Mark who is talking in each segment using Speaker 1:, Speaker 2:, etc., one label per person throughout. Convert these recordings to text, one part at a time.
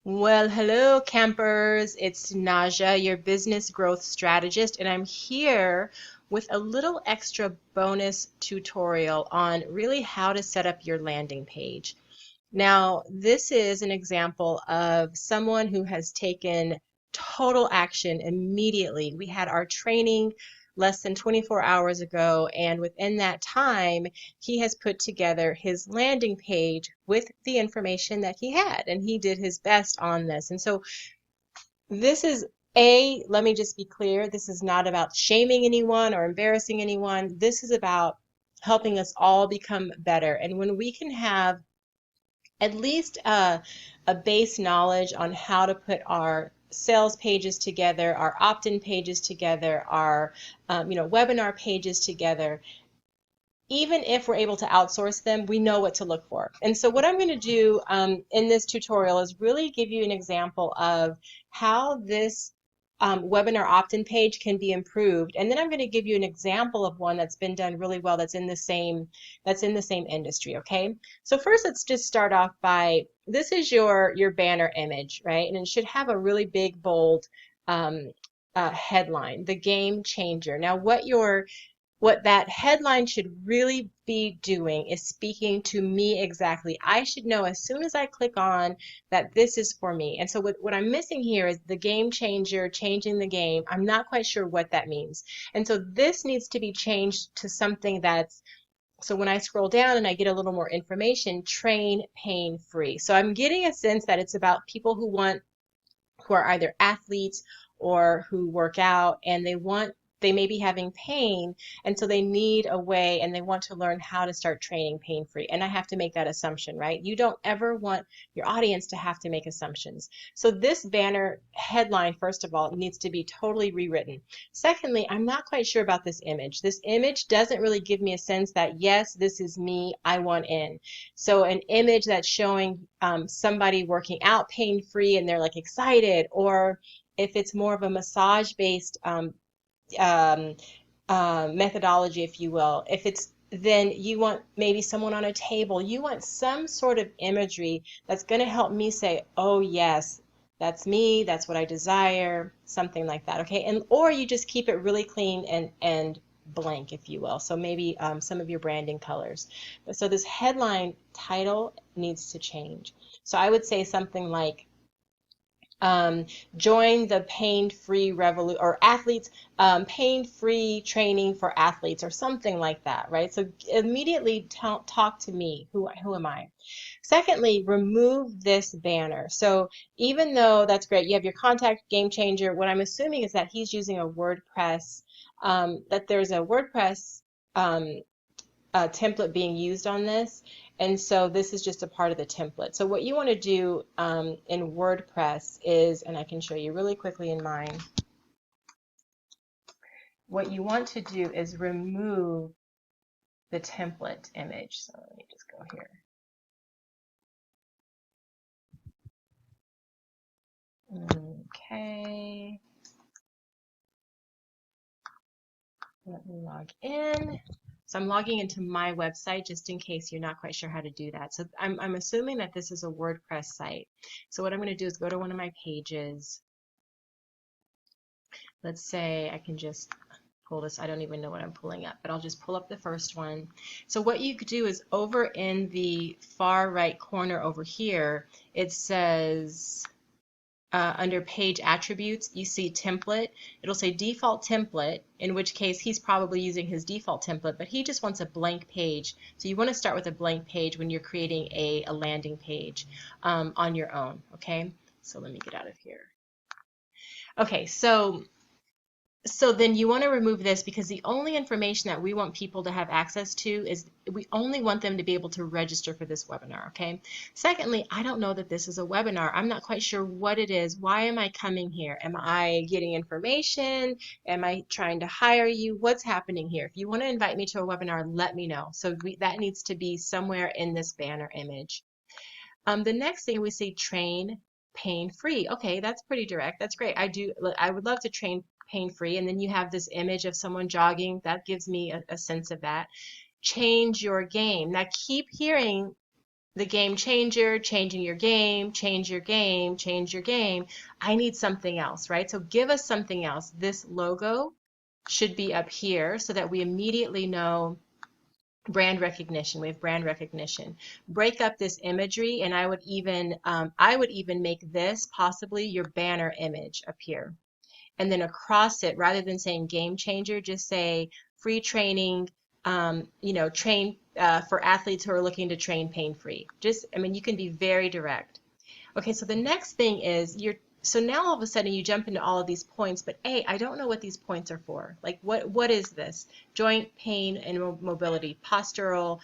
Speaker 1: Well, hello, campers. It's Naja, your business growth strategist, and I'm here with a little extra bonus tutorial on really how to set up your landing page. Now, this is an example of someone who has taken total action immediately. We had our training less than 24 hours ago, and within that time, he has put together his landing page with the information that he had, and he did his best on this. And so, this is let me just be clear, this is not about shaming anyone or embarrassing anyone. This is about helping us all become better. And when we can have at least a base knowledge on how to put our sales pages together, our opt-in pages together, our webinar pages together. Even if we're able to outsource them, we know what to look for. And so what I'm going to do in this tutorial is really give you an example of how this webinar opt-in page can be improved. And then I'm going to give you an example of one that's been done really well that's in the same industry, okay? So first, let's just start off by, this is your banner image, right? And it should have a really big, bold headline, the game changer. Now, what that headline should really be doing is speaking to me exactly. I should know as soon as I click on that this is for me. And so what I'm missing here is the game changer, changing the game. I'm not quite sure what that means. And so this needs to be changed to something that's, so when I scroll down and I get a little more information, train pain free. So I'm getting a sense that it's about people who are either athletes or who work out, and they may be having pain, and so they need a way and they want to learn how to start training pain free. And I have to make that assumption, right? You don't ever want your audience to have to make assumptions. So this banner headline, first of all, needs to be totally rewritten. Secondly, I'm not quite sure about this image. This image doesn't really give me a sense that, yes, this is me, I want in. So an image that's showing somebody working out pain free and they're like excited, or if it's more of a massage based um, methodology, if you will. If it's then you want maybe someone on a table. You want some sort of imagery that's going to help me say, oh, yes, that's me. That's what I desire. Something like that. Okay. And or you just keep it really clean and blank, if you will. So maybe some of your branding colors. So this headline title needs to change. So I would say something like, um, join the pain-free revolution, or athletes, pain-free training for athletes, or something like that, right? So immediately talk to me. Who am I? Secondly, remove this banner. So even though that's great, you have your contact game changer. What I'm assuming is that he's using a WordPress, that there's a WordPress um, template being used on this. And so this is just a part of the template. So what you want to do in WordPress is, and I can show you really quickly in mine, what you want to do is remove the template image. So let me just go here. Okay, let me log in. So I'm logging into my website just in case you're not quite sure how to do that. So I'm assuming that this is a WordPress site. So what I'm going to do is go to one of my pages. Let's say I can just pull this. I don't even know what I'm pulling up, but I'll just pull up the first one. So what you could do is over in the far right corner over here, it says under page attributes, you see template. It'll say default template, in which case he's probably using his default template, but he just wants a blank page. So you want to start with a blank page when you're creating a landing page on your own, okay? So let me get out of here. Okay, so then you want to remove this because the only information that we want people to have access to is we only want them to be able to register for this webinar, okay? Secondly, I don't know that this is a webinar. I'm not quite sure what it is. Why am I coming here? Am I getting information? Am I trying to hire you? What's happening here? If you want to invite me to a webinar, let me know. So that needs to be somewhere in this banner image. The next thing we see, train pain free. Okay, that's pretty direct. That's great. I would love to train pain free. And then you have this image of someone jogging. That gives me a sense of that. Change your game. Now keep hearing the game changer, changing your game, change your game, change your game. I need something else, right? So give us something else. This logo should be up here so that we immediately know brand recognition. We have brand recognition. Break up this imagery, and I would even make this possibly your banner image up here. And then across it, rather than saying game changer, just say free training, train for athletes who are looking to train pain-free. You can be very direct. Okay, so the next thing is so now all of a sudden you jump into all of these points, but I don't know what these points are for. Like what is this? Joint pain and mobility, postural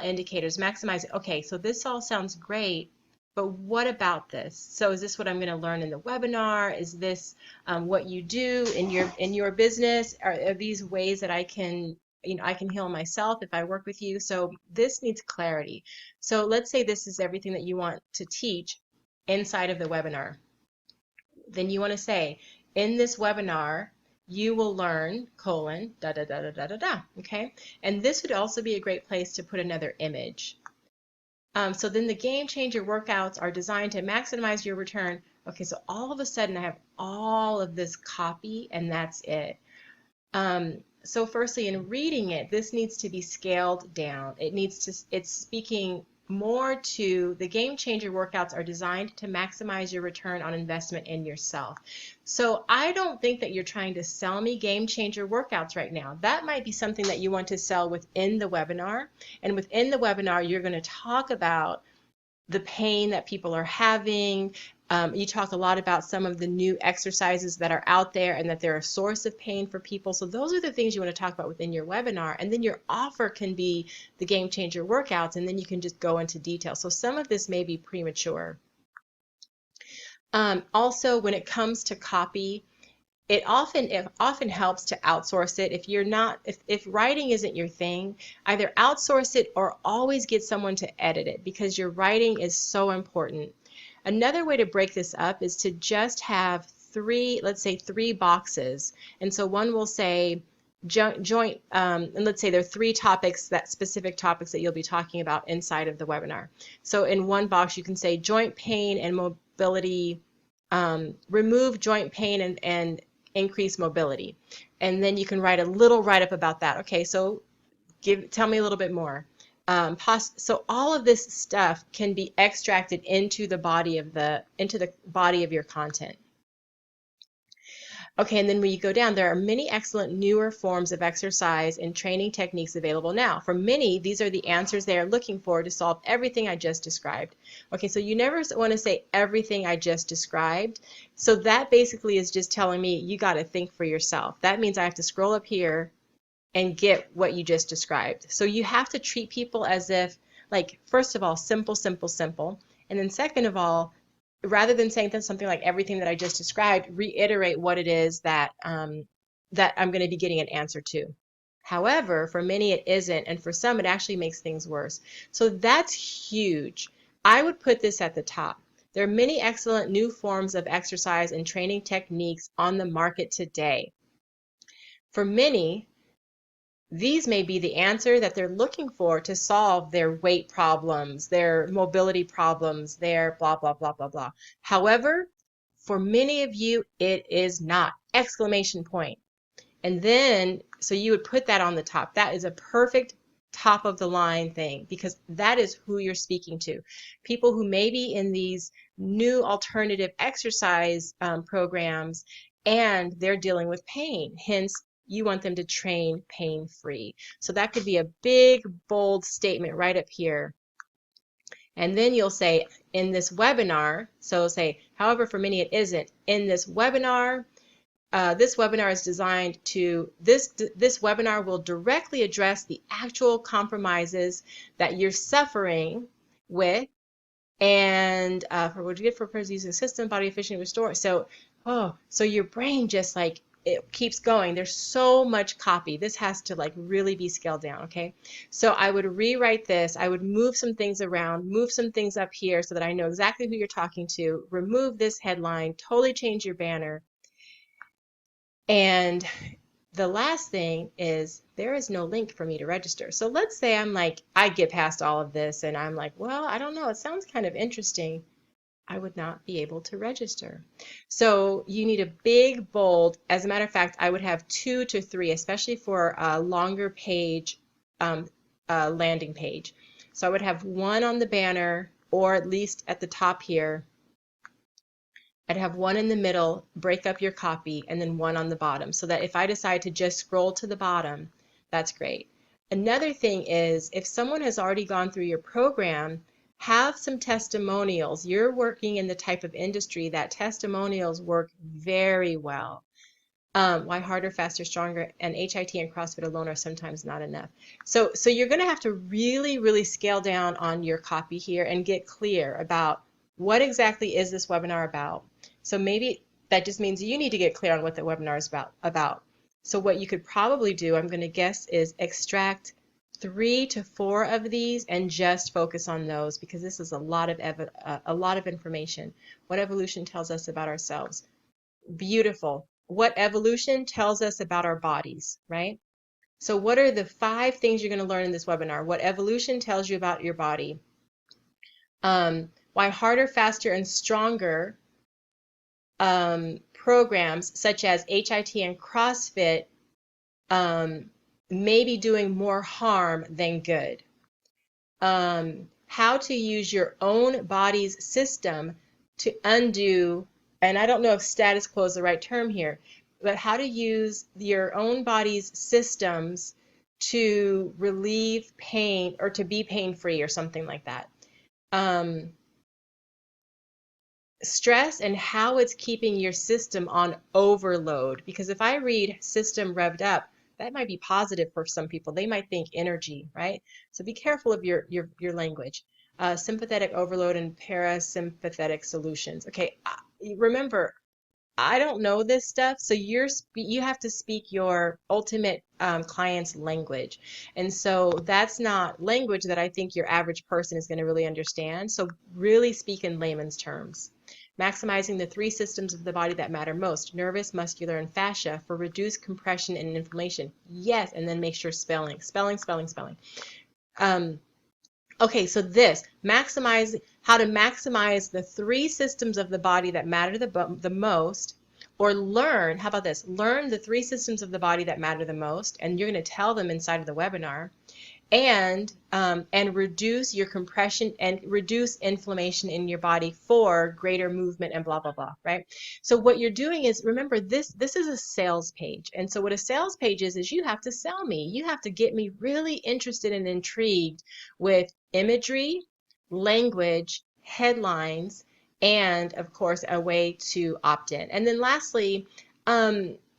Speaker 1: indicators, maximizing. Okay, so this all sounds great, but what about this? So is this what I'm going to learn in the webinar? Is this what you do in your business? Are these ways that I can heal myself if I work with you? So this needs clarity. So let's say this is everything that you want to teach inside of the webinar. Then you want to say, in this webinar, you will learn da da da da da da da. Okay, and this would also be a great place to put another image. So then the game changer workouts are designed to maximize your return. Okay, so all of a sudden I have all of this copy, and that's it. So firstly, in reading it, this needs to be scaled down. It's speaking more to the game changer workouts are designed to maximize your return on investment in yourself. So I don't think that you're trying to sell me game changer workouts right now. That might be something that you want to sell within the webinar. And within the webinar, you're going to talk about the pain that people are having. You talk a lot about some of the new exercises that are out there and that they're a source of pain for people. So those are the things you want to talk about within your webinar. And then your offer can be the game changer workouts, and then you can just go into detail. So some of this may be premature. Also, when it comes to copy, it often helps to outsource it. If writing isn't your thing, either outsource it or always get someone to edit it, because your writing is so important. Another way to break this up is to just have let's say three boxes. And so one will say joint, and let's say there are three topics, specific topics that you'll be talking about inside of the webinar. So in one box you can say joint pain and mobility, remove joint pain and increase mobility. And then you can write a little write-up about that. Okay, so tell me a little bit more. So all of this stuff can be extracted into the body of your content. Okay, and then when you go down, there are many excellent newer forms of exercise and training techniques available now. For many, these are the answers they are looking for to solve everything I just described. Okay, so you never want to say everything I just described. So that basically is just telling me you got to think for yourself. That means I have to scroll up here and get what you just described. So you have to treat people as if, like, first of all, simple, simple, simple. And then second of all, rather than saying something like everything that I just described, reiterate what it is that that I'm going to be getting an answer to. However, for many it isn't, and for some it actually makes things worse. So that's huge. I would put this at the top. There are many excellent new forms of exercise and training techniques on the market today. For many, these may be the answer that they're looking for to solve their weight problems, their mobility problems, their blah, blah, blah, blah, blah. However, for many of you, it is not! Exclamation point. And then, so you would put that on the top. That is a perfect top of the line thing, because that is who you're speaking to. People who may be in these new alternative exercise programs, and they're dealing with pain. Hence, you want them to train pain-free. So that could be a big, bold statement right up here. And then you'll say, in this webinar, so say, however, for many it isn't. In this webinar, this webinar is designed to, this webinar will directly address the actual compromises that you're suffering with, and for what you get for using the system, body efficient restore. So your brain just like, it keeps going. There's so much copy. This has to like really be scaled down, okay? So I would rewrite this. I would move some things around, move some things up here so that I know exactly who you're talking to, remove this headline, totally change your banner. And the last thing is there is no link for me to register. So let's say I'm like, I get past all of this and I'm like, well, I don't know, it sounds kind of interesting. I would not be able to register. So you need a big, bold, as a matter of fact, I would have 2 to 3, especially for a longer page, landing page. So I would have 1 on the banner, or at least at the top here. I'd have 1 in the middle, break up your copy, and then 1 on the bottom, so that if I decide to just scroll to the bottom, that's great. Another thing is, if someone has already gone through your program, have some testimonials. You're working in the type of industry that testimonials work very well. Why harder, faster, stronger, and HIT and CrossFit alone are sometimes not enough. So you're going to have to really, really scale down on your copy here and get clear about what exactly is this webinar about. So maybe that just means you need to get clear on what the webinar is about. So what you could probably do, I'm going to guess, is extract 3 to 4 of these and just focus on those, because this is a lot of information. What evolution tells us about ourselves. Beautiful. What evolution tells us about our bodies, right? So what are the 5 things you're going to learn in this webinar? What evolution tells you about your body. Why harder, faster, and stronger programs such as HIT and CrossFit may be doing more harm than good. How to use your own body's system to undo, and I don't know if status quo is the right term here, but how to use your own body's systems to relieve pain or to be pain-free or something like that. Stress and how it's keeping your system on overload. Because if I read system revved up, that might be positive for some people. They might think energy, right? So be careful of your language. Sympathetic overload and parasympathetic solutions. Okay, remember, I don't know this stuff, so you have to speak your ultimate client's language. And so that's not language that I think your average person is going to really understand. So really speak in layman's terms. Maximizing the 3 systems of the body that matter most: nervous, muscular, and fascia, for reduced compression and inflammation. Yes, and then make sure spelling. Okay, so how to maximize the 3 systems of the body that matter the most, or learn, how about this? Learn the 3 systems of the body that matter the most, and you're going to tell them inside of the webinar, and reduce your compression and reduce inflammation in your body for greater movement and blah, blah, blah, right? So what you're doing is, remember, this is a sales page. And so what a sales page is you have to sell me. You have to get me really interested and intrigued with imagery, language, headlines, and of course, a way to opt in. And then lastly,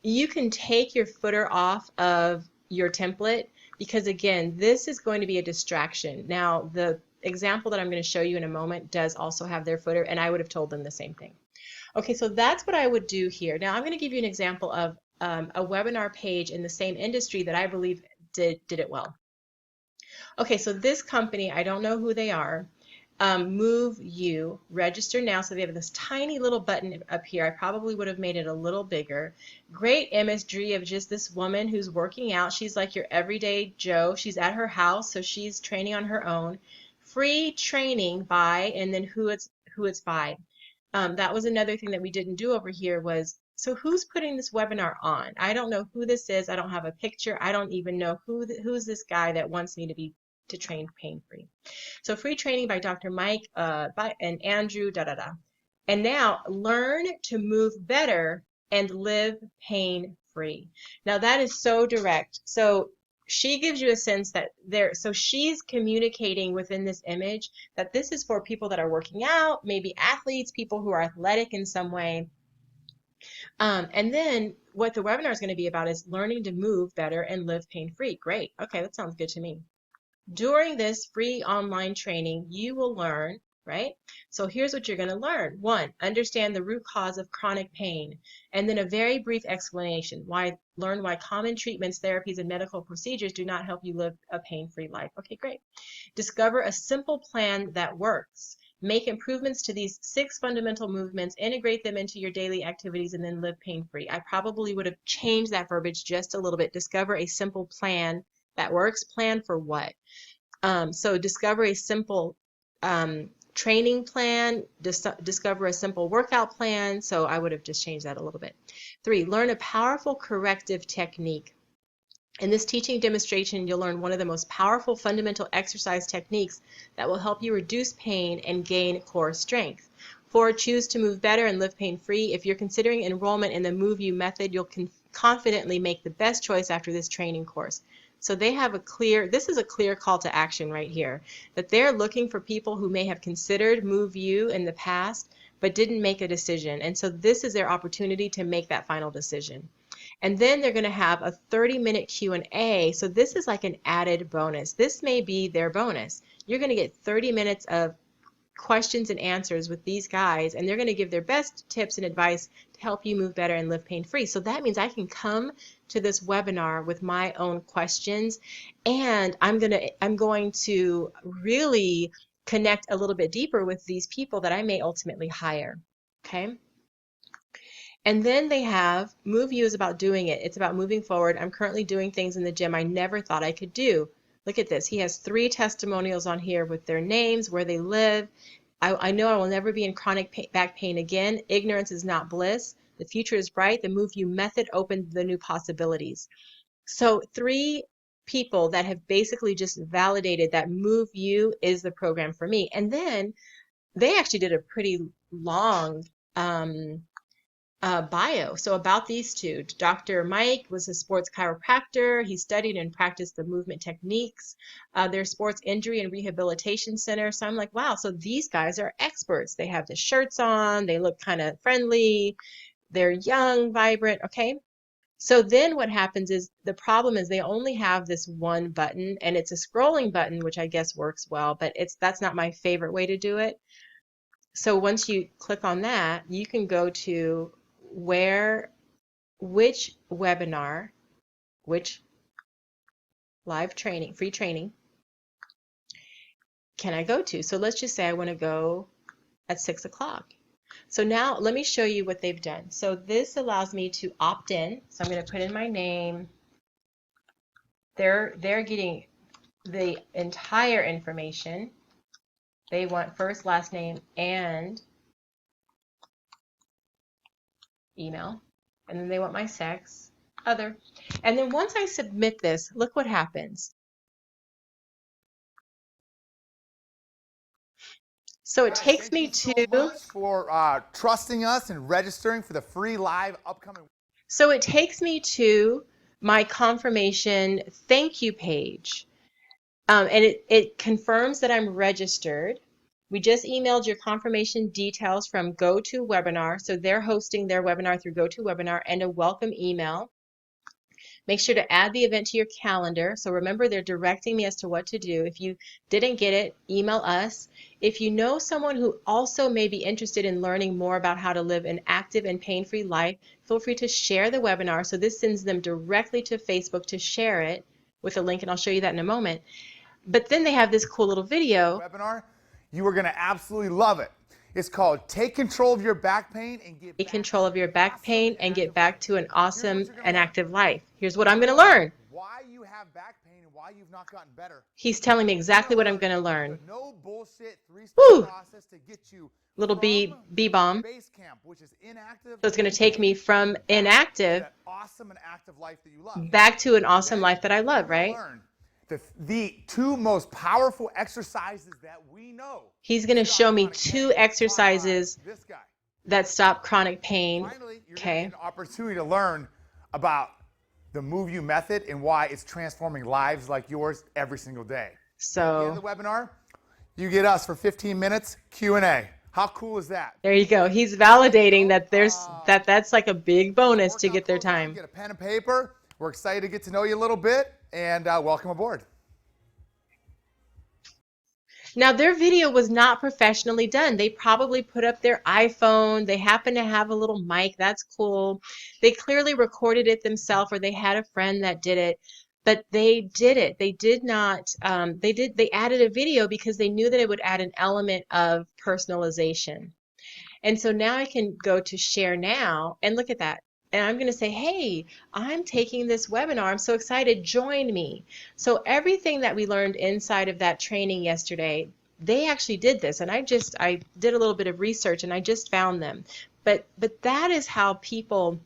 Speaker 1: you can take your footer off of your template, because again, this is going to be a distraction. Now, the example that I'm going to show you in a moment does also have their footer, and I would have told them the same thing. Okay, so that's what I would do here. Now, I'm going to give you an example of a webinar page in the same industry that I believe did it well. Okay, so this company, I don't know who they are. Move You, register now. So they have this tiny little button up here. I probably would have made it a little bigger. Great imagery of just this woman who's working out. She's like your everyday Joe. She's at her house, so she's training on her own. Free training by, and then who it's by. That was another thing that we didn't do over here was, so who's putting this webinar on? I don't know who this is. I don't have a picture. I don't even know who's this guy that wants me to train pain-free. So free training by Dr. Mike and Andrew, And now learn to move better and live pain-free. Now that is so direct. So she gives you a sense that so she's communicating within this image that this is for people that are working out, maybe athletes, people who are athletic in some way. And then what the webinar is going to be about is learning to move better and live pain-free. Great. Okay, that sounds good to me. During this free online training, you will learn, right? So here's what you're going to learn. 1, understand the root cause of chronic pain, and then a very brief explanation. Learn why common treatments, therapies, and medical procedures do not help you live a pain-free life. Okay, great. Discover a simple plan that works. Make improvements to these 6 fundamental movements, integrate them into your daily activities, and then live pain-free. I probably would have changed that verbiage just a little bit. Discover a simple plan that works. Plan for what? So discover a simple training plan, discover a simple workout plan. So I would have just changed that a little bit. 3, learn a powerful corrective technique. In this teaching demonstration, you'll learn one of the most powerful fundamental exercise techniques that will help you reduce pain and gain core strength. 4, choose to move better and live pain-free. If you're considering enrollment in the Move You method, you'll confidently make the best choice after this training course. So they have this is a clear call to action right here, that they're looking for people who may have considered Move You in the past, but didn't make a decision. And so this is their opportunity to make that final decision. And then they're going to have a 30-minute Q&A. So this is like an added bonus. This may be their bonus. You're going to get 30 minutes of questions and answers with these guys, and they're going to give their best tips and advice to help you move better and live pain-free. So that means I can come to this webinar with my own questions, and I'm going to really connect a little bit deeper with these people that I may ultimately hire. Okay? And then they have Move You is about doing it. It's about moving forward. I'm currently doing things in the gym I never thought I could do. Look at this. He has 3 testimonials on here with their names, where they live. I know I will never be in chronic back pain again. Ignorance is not bliss. The future is bright. The Move You method opened the new possibilities. So 3 people that have basically just validated that Move You is the program for me. And then they actually did a pretty long bio. So about these 2, Dr. Mike was a sports chiropractor. He studied and practiced the movement techniques. Their sports injury and rehabilitation center. So I'm like, wow, so these guys are experts. They have the shirts on. They look kind of friendly. They're young, vibrant. Okay. So then what happens is, the problem is they only have this one button, and it's a scrolling button, which I guess works well, but that's not my favorite way to do it. So once you click on that, you can go to which webinar, which live training, free training can I go to? So let's just say I want to go at 6 o'clock. So now let me show you what they've done. So this allows me to opt in. So I'm going to put in my name. They're getting the entire information. They want first, last name, and email. And then they want my sex, other. And then once I submit this, look what happens. So it takes me to...
Speaker 2: Thank you so much for trusting us and registering for the free live upcoming...
Speaker 1: So it takes me to my confirmation thank you page. And it confirms that I'm registered. We just emailed your confirmation details from GoToWebinar. So they're hosting their webinar through GoToWebinar, and a welcome email. Make sure to add the event to your calendar. So remember, they're directing me as to what to do. If you didn't get it, email us. If you know someone who also may be interested in learning more about how to live an active and pain-free life, feel free to share the webinar. So this sends them directly to Facebook to share it with a link, and I'll show you that in a moment. But then they have this cool little video.
Speaker 2: Webinar, you are going to absolutely love it. It's called Take Control of Your Back Pain and Get
Speaker 1: Take control of your back pain and get back to an awesome and active life. Here's what I'm going to learn.
Speaker 2: Why you have back pain and why you've not gotten better.
Speaker 1: He's telling me exactly what I'm going to learn.
Speaker 2: No bullshit 3-step process to get you
Speaker 1: little B-bomb.
Speaker 2: Base camp, which is inactive.
Speaker 1: So it's going to take me from inactive
Speaker 2: that awesome and active life that you love.
Speaker 1: Back to an awesome life that I love, right?
Speaker 2: The 2 most powerful exercises that we know.
Speaker 1: He's going to show me 2 exercises that stop chronic pain.
Speaker 2: Finally, you're going to get an opportunity to learn about the Move You method and why it's transforming lives like yours every single day.
Speaker 1: So
Speaker 2: at the end of the webinar, you get us for 15 minutes Q&A. How cool is that?
Speaker 1: There you go. He's validating that that's like a big bonus to get their time.
Speaker 2: Get a pen and paper. We're excited to get to know you a little bit, and welcome aboard.
Speaker 1: Now, their video was not professionally done. They probably put up their iPhone. They happen to have a little mic. That's cool. They clearly recorded it themselves, or they had a friend that did it. but they did it. They did not, they added a video because they knew that it would add an element of personalization. And so now I can go to share now and look at that. And I'm going to say, hey, I'm taking this webinar. I'm so excited. Join me. So everything that we learned inside of that training yesterday, they actually did this. And I did a little bit of research and I just found them. But that is how people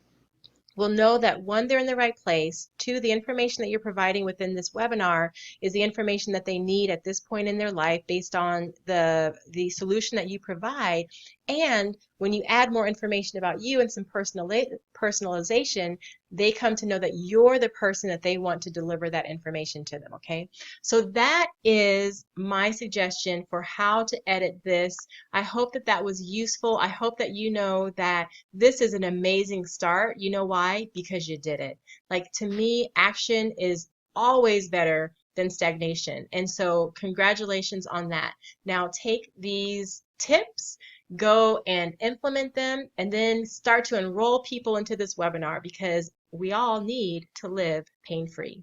Speaker 1: will know that one, they're in the right place. Two, the information that you're providing within this webinar is the information that they need at this point in their life based on the solution that you provide. And when you add more information about you and some personalization, they come to know that you're the person that they want to deliver that information to them, okay? So that is my suggestion for how to edit this. I hope that that was useful. I hope that you know that this is an amazing start. You know why? Because you did it. Like, to me, action is always better than stagnation. And so congratulations on that. Now take these tips, go and implement them, and then start to enroll people into this webinar because we all need to live pain-free.